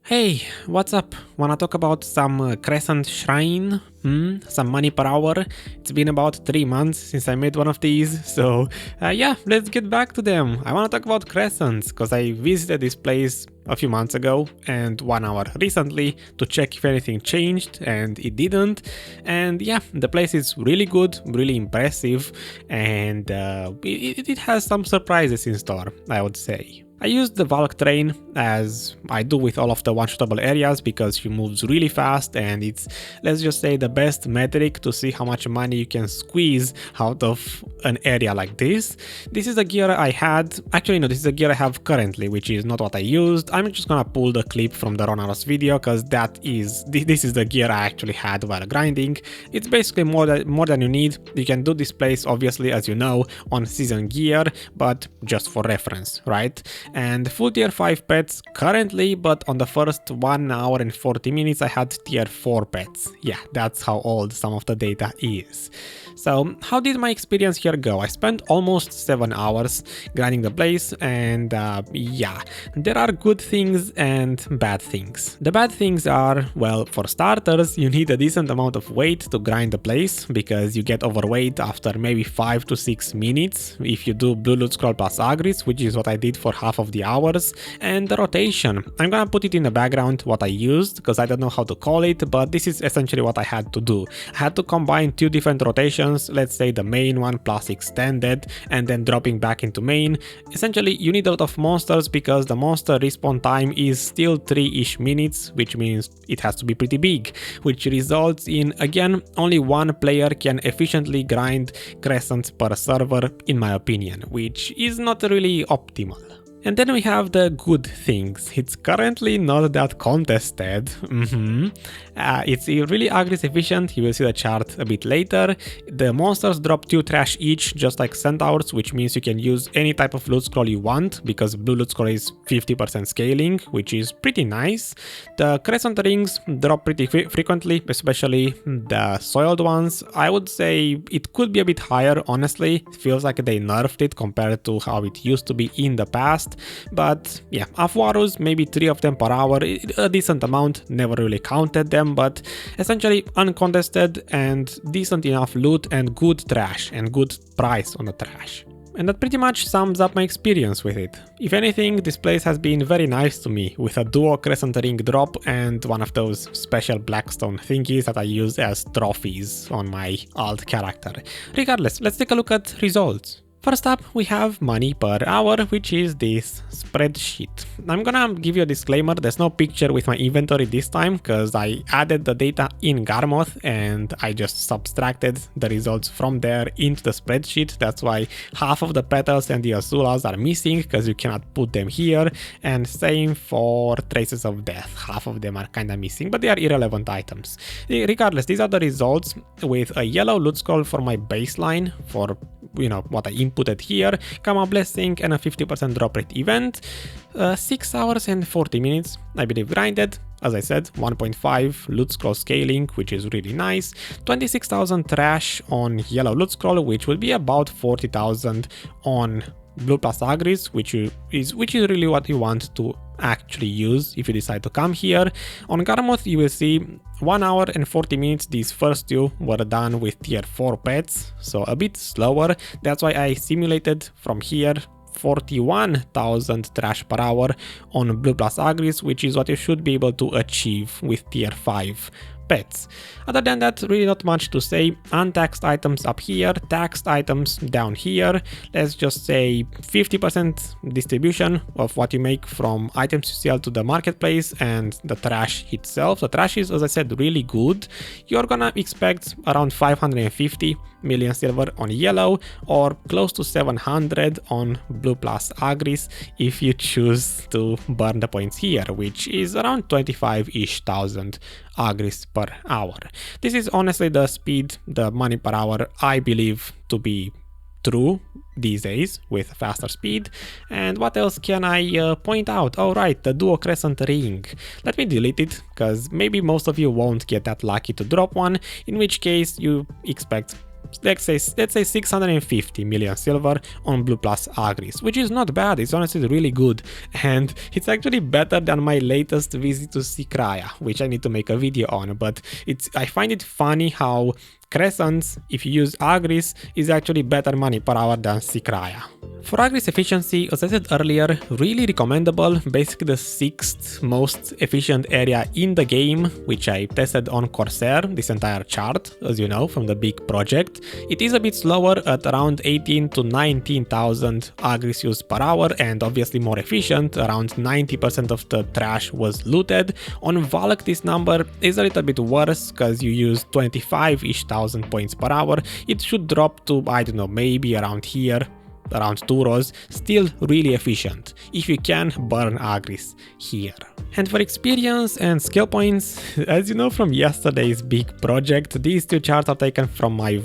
Hey, what's up? Wanna talk about some Crescent Shrine? Some money per hour? It's been about 3 months since I made one of these, so yeah, let's get back to them. I wanna talk about Crescents, cause I visited this place a few months ago and 1 hour recently to check if anything changed, and it didn't. And yeah, the place is really good, really impressive, and it has some surprises in store, I would say. I used the Valk train as I do with all of the one-shootable areas because she moves really fast, and it's, let's just say, the best metric to see how much money you can squeeze out of an area like this. This is the gear I had, actually no, this is the gear I have currently, which is not what I used. I'm just gonna pull the clip from the Ronaros video because this is the gear I actually had while grinding. It's basically more than you need. You can do this place obviously, as you know, on season gear, but just for reference, right? And full tier 5 pets currently, but on the first 1 hour and 40 minutes I had tier 4 pets. Yeah, that's how old some of the data is. So how did my experience here go? I spent almost 7 hours grinding the place, and yeah, there are good things and bad things. The bad things are, well, for starters, you need a decent amount of weight to grind the place because you get overweight after maybe 5 to 6 minutes if you do blue loot scroll plus Agris, which is what I did for half of the hours. And the rotation, I'm gonna put it in the background what I used because I don't know how to call it, but this is essentially what I had to do. I had to combine 2 different rotations, let's say the main one plus extended, and then dropping back into main. Essentially you need a lot of monsters because the monster respawn time is still 3-ish minutes, which means it has to be pretty big, which results in, again, only one player can efficiently grind Crescents per server, in my opinion, which is not really optimal. And then we have the good things. It's currently not that contested. It's really Agris efficient. You will see the chart a bit later. The monsters drop 2 trash each, just like centaurs, which means you can use any type of loot scroll you want because blue loot scroll is 50% scaling, which is pretty nice. The Crescent rings drop pretty frequently, especially the soiled ones. I would say it could be a bit higher, honestly. It feels like they nerfed it compared to how it used to be in the past. But yeah, Afuarus, maybe 3 of them per hour, a decent amount, never really counted them, but essentially uncontested and decent enough loot and good trash and good price on the trash. And that pretty much sums up my experience with it. If anything, this place has been very nice to me, with a duo Crescent ring drop and one of those special blackstone thingies that I use as trophies on my alt character. Regardless, let's take a look at results. First up, we have money per hour, which is this spreadsheet. I'm gonna give you a disclaimer, there's no picture with my inventory this time because I added the data in Garmoth and I just subtracted the results from there into the spreadsheet. That's why half of the petals and the azulas are missing because you cannot put them here, and same for traces of death. Half of them are kinda missing, but they are irrelevant items. Regardless, these are the results with a yellow loot scroll for my baseline for, you know, what I inputted here, Karma Blessing and a 50% drop rate event. 6 hours and 40 minutes, I believe, grinded. As I said, 1.5 loot scroll scaling, which is really nice. 26,000 trash on yellow loot scroll, which will be about 40,000 on blue plus Agris, which is really what you want to actually use if you decide to come here. On Garmoth, you will see 1 hour and 40 minutes, these first 2 were done with tier 4 pets, so a bit slower. That's why I simulated from here 41,000 trash per hour on blue plus Agris, which is what you should be able to achieve with tier 5 pets. Other than that, really not much to say. Untaxed items up here, taxed items down here. Let's just say 50% distribution of what you make from items you sell to the marketplace and the trash itself. The trash is, as I said, really good. You're gonna expect around 550 million silver on yellow or close to 700 on blue plus Agris if you choose to burn the points here, which is around 25-ish thousand Agris per hour. This is honestly the speed, the money per hour I believe to be true these days with faster speed. And what else can I point out? Oh right, the duo Crescent ring. Let me delete it because maybe most of you won't get that lucky to drop one, in which case you expect let's say 650 million silver on Blue Plus Agris, which is not bad. It's honestly really good, and it's actually better than my latest visit to Sikraya, which I need to make a video on. But I find it funny how Crescent, if you use Agris, is actually better money per hour than Sikraya. For Agris Efficiency, as I said earlier, really recommendable, basically the 6th most efficient area in the game, which I tested on Corsair, this entire chart, as you know, from the big project. It is a bit slower at around 18 to 19,000 Agris used per hour, and obviously more efficient, around 90% of the trash was looted. On Valk, this number is a little bit worse, because you use 25-ish thousand points per hour. It should drop to, I don't know, maybe around here, around 2 rows, still really efficient, if you can burn Agris here. And for experience and skill points, as you know from yesterday's big project, these 2 charts are taken from my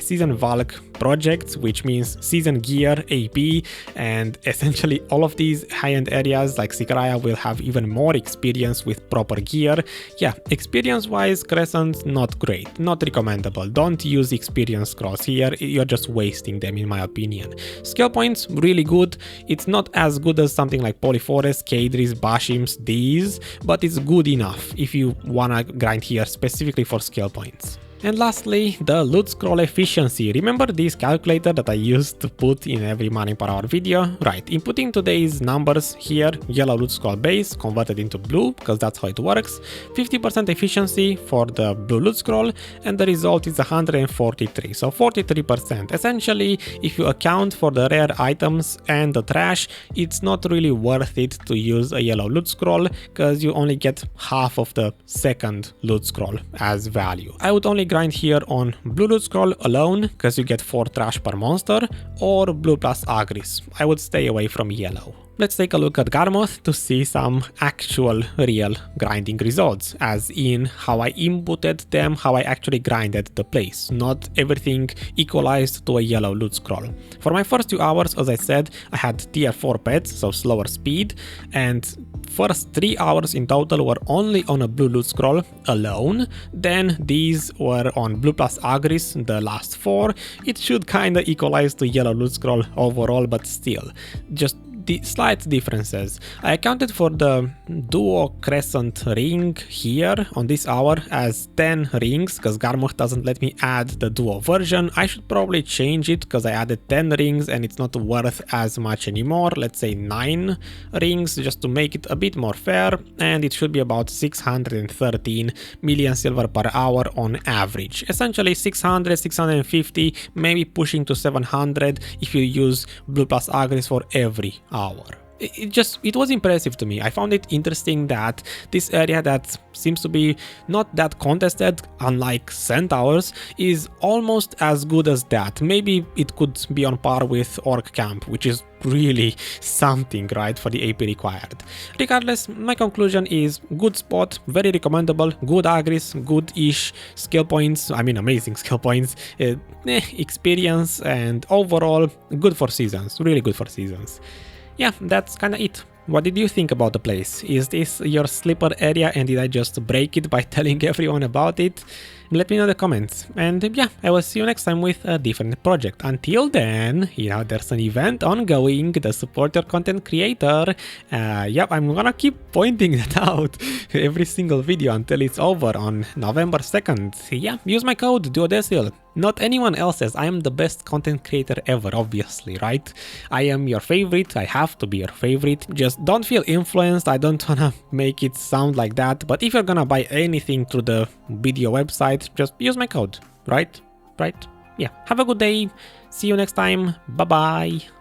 season Valk project, which means season gear, AP, and essentially all of these high-end areas like Sikraya will have even more experience with proper gear. Yeah, experience-wise, Crescent not great, not recommendable. Don't use experience scrolls here, you're just wasting them in my opinion. Skill points, really good. It's not as good as something like Polyforest, Kadris, Bashims, these, but it's good enough if you wanna grind here specifically for skill points. And lastly, the loot scroll efficiency. Remember this calculator that I used to put in every money per hour video? Right, inputting today's numbers here, yellow loot scroll base converted into blue, because that's how it works, 50% efficiency for the blue loot scroll, and the result is 143, so 43%. Essentially, if you account for the rare items and the trash, it's not really worth it to use a yellow loot scroll, because you only get half of the second loot scroll as value. I would only grind here on blue loot scroll alone, because you get 4 trash per monster, or blue plus Agris. I would stay away from yellow. Let's take a look at Garmoth to see some actual real grinding results, as in how I inputted them, how I actually grinded the place, not everything equalized to a yellow loot scroll. For my first 2 hours, as I said, I had tier 4 pets, so slower speed, and first 3 hours in total were only on a blue loot scroll alone. Then these were on blue plus Agris, the last 4. It should kinda equalize to yellow loot scroll overall, but still, just the slight differences. I accounted for the Duo Crescent ring here on this hour as 10 rings, because Garmoth doesn't let me add the Duo version. I should probably change it, because I added 10 rings and it's not worth as much anymore. Let's say 9 rings, just to make it a bit more fair, and it should be about 613 million silver per hour on average. Essentially 600, 650, maybe pushing to 700 if you use blue plus Agris for every hour. It was impressive to me. I found it interesting that this area that seems to be not that contested, unlike Centaurs, is almost as good as that. Maybe it could be on par with Orc Camp, which is really something, right, for the AP required. Regardless, my conclusion is good spot, very recommendable, good Agris, good-ish skill points, I mean amazing skill points, experience, and overall good for seasons, really good for seasons. Yeah, that's kinda it. What did you think about the place? Is this your sleeper area and did I just break it by telling everyone about it? Let me know in the comments. And yeah, I will see you next time with a different project. Until then, you know, there's an event ongoing, the Support Your Content Creator. Yep, I'm gonna keep pointing that out every single video until it's over on November 2nd. Yeah, use my code Duodecil. Not anyone else's. I am the best content creator ever, obviously, right? I am your favorite. I have to be your favorite. Just don't feel influenced. I don't wanna make it sound like that. But if you're gonna buy anything through the video website, just use my code, right? Yeah. Have a good day. See you next time. Bye-bye.